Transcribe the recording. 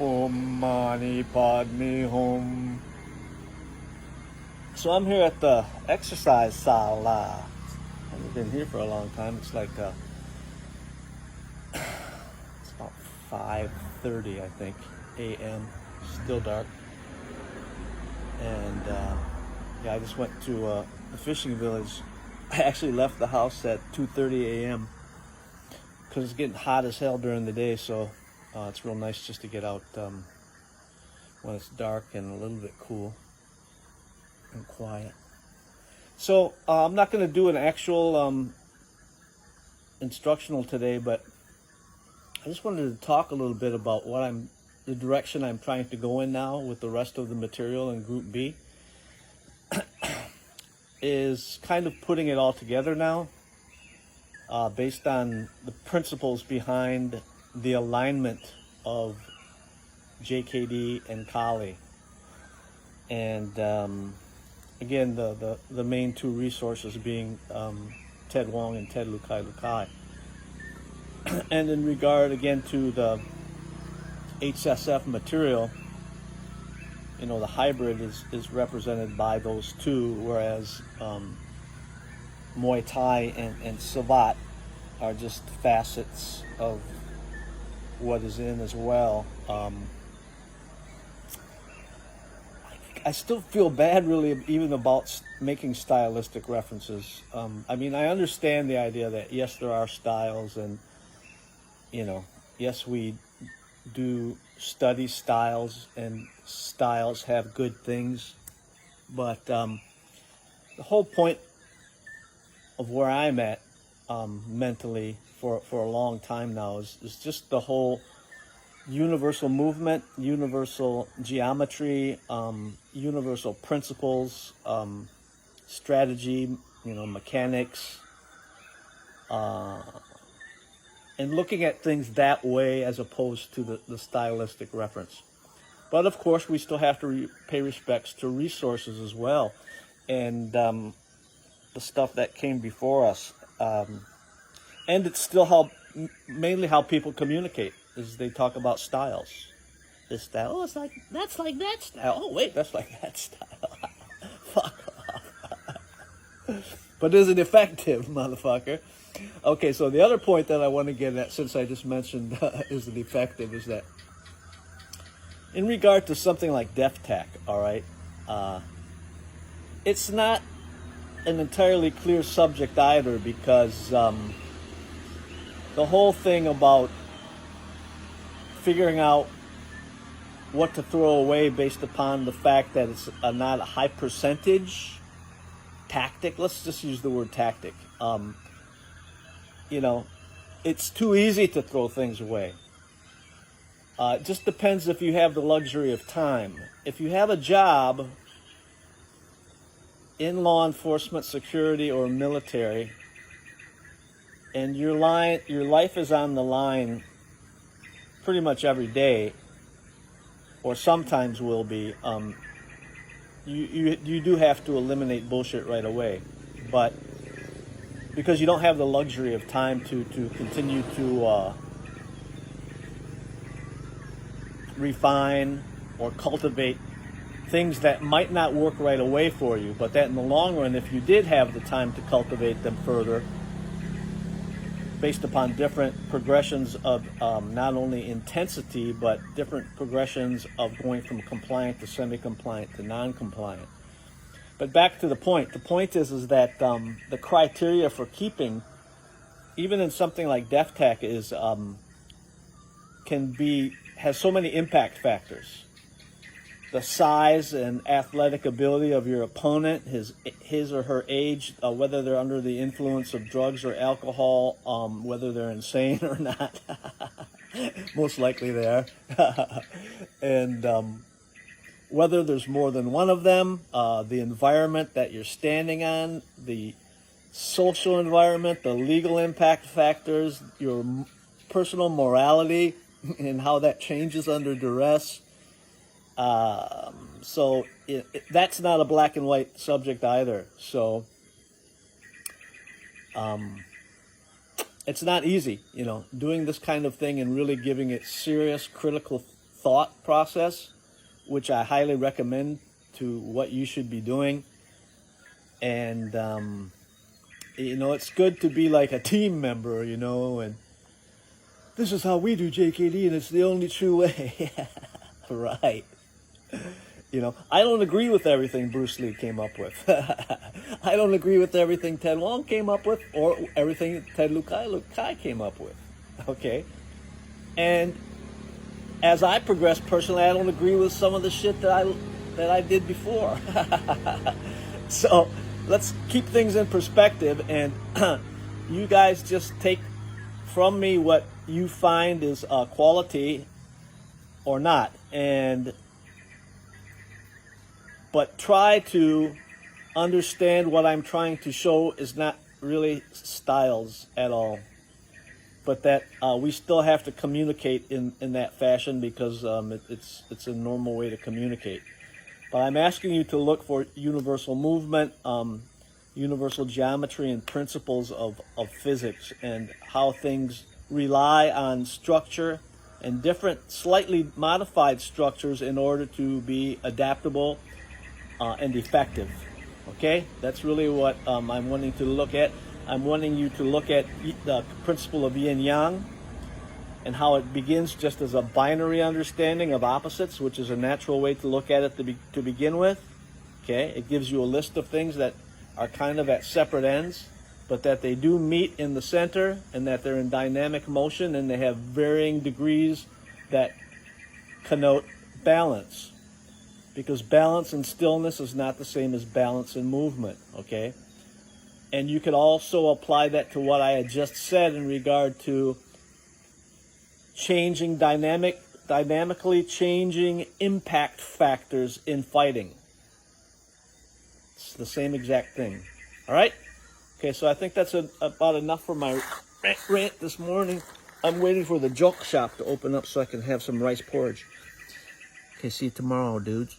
Om Mani Padme Hum. So I'm here at the exercise sala. I haven't been here for a long time. It's like it's about 5:30, I think, a.m. Still dark. And yeah, I just went to the fishing village. I actually left the house at 2:30 a.m. because it's getting hot as hell during the day. So it's real nice just to get out when it's dark and a little bit cool and quiet. So I'm not going to do an actual instructional today, but I just wanted to talk a little bit about the direction I'm trying to go in now with the rest of the material in Group B. Is kind of putting it all together now, based on the principles behind the alignment of JKD and Kali. And again, the main two resources being Ted Wong and Ted Lukai Lukai. And in regard again to the HSF material, you know, the hybrid is represented by those two, whereas Muay Thai and Savat are just facets of what is in as well. I still feel bad, really, even about making stylistic references. I mean, I understand the idea that, yes, there are styles, and, you know, yes, we do study styles, and styles have good things. But the whole point of where I'm at mentally for a long time now is just the whole universal movement, universal geometry, universal principles, strategy, you know, mechanics, and looking at things that way as opposed to the stylistic reference. But of course, we still have to pay respects to resources as well, and the stuff that came before us. And it's still mainly how people communicate, is they talk about styles. This style, oh, that's like that style. Oh, wait, that's like that style. Fuck off. But is it effective, motherfucker? Okay, so the other point that I want to get at, since I just mentioned is it effective, is that in regard to something like DefTech, all right, it's not an entirely clear subject either, because the whole thing about figuring out what to throw away based upon the fact that it's not a high percentage tactic. Let's just use the word tactic. You know, it's too easy to throw things away. It just depends if you have the luxury of time. If you have a job in law enforcement, security, or military, and your life is on the line pretty much every day, or sometimes will be, you do have to eliminate bullshit right away. But because you don't have the luxury of time to continue to refine or cultivate things that might not work right away for you, but that in the long run, if you did have the time to cultivate them further, based upon different progressions of not only intensity, but different progressions of going from compliant to semi-compliant to non-compliant. But back to the point. The point is that the criteria for keeping, even in something like DefTech, has so many impact factors. The size and athletic ability of your opponent, his or her age, whether they're under the influence of drugs or alcohol, whether they're insane or not. Most likely they are. And whether there's more than one of them, the environment that you're standing on, the social environment, the legal impact factors, your personal morality, and how that changes under duress. So that's not a black and white subject either. So it's not easy, doing this kind of thing and really giving it serious critical thought process, which I highly recommend to what you should be doing. And it's good to be like a team member, and this is how we do JKD, and it's the only true way. Right. I don't agree with everything Bruce Lee came up with. I don't agree with everything Ted Wong came up with, or everything Ted Lukai came up with. Okay? And as I progress personally, I don't agree with some of the shit that I did before. So let's keep things in perspective, and you guys just take from me what you find is quality or not, but try to understand what I'm trying to show is not really styles at all, but that we still have to communicate in that fashion, because it's a normal way to communicate. But I'm asking you to look for universal movement, universal geometry, and principles of physics, and how things rely on structure and different slightly modified structures in order to be adaptable and effective. Okay, that's really what I'm wanting to look at. I'm wanting you to look at the principle of yin yang and how it begins just as a binary understanding of opposites, which is a natural way to look at it to begin with. Okay, it gives you a list of things that are kind of at separate ends, but that they do meet in the center, and that they're in dynamic motion, and they have varying degrees that connote balance. Because balance and stillness is not the same as balance and movement, okay? And you could also apply that to what I had just said in regard to dynamically changing impact factors in fighting. It's the same exact thing. All right? Okay, so I think that's about enough for my rant this morning. I'm waiting for the joke shop to open up so I can have some rice porridge. Okay, see you tomorrow, dudes.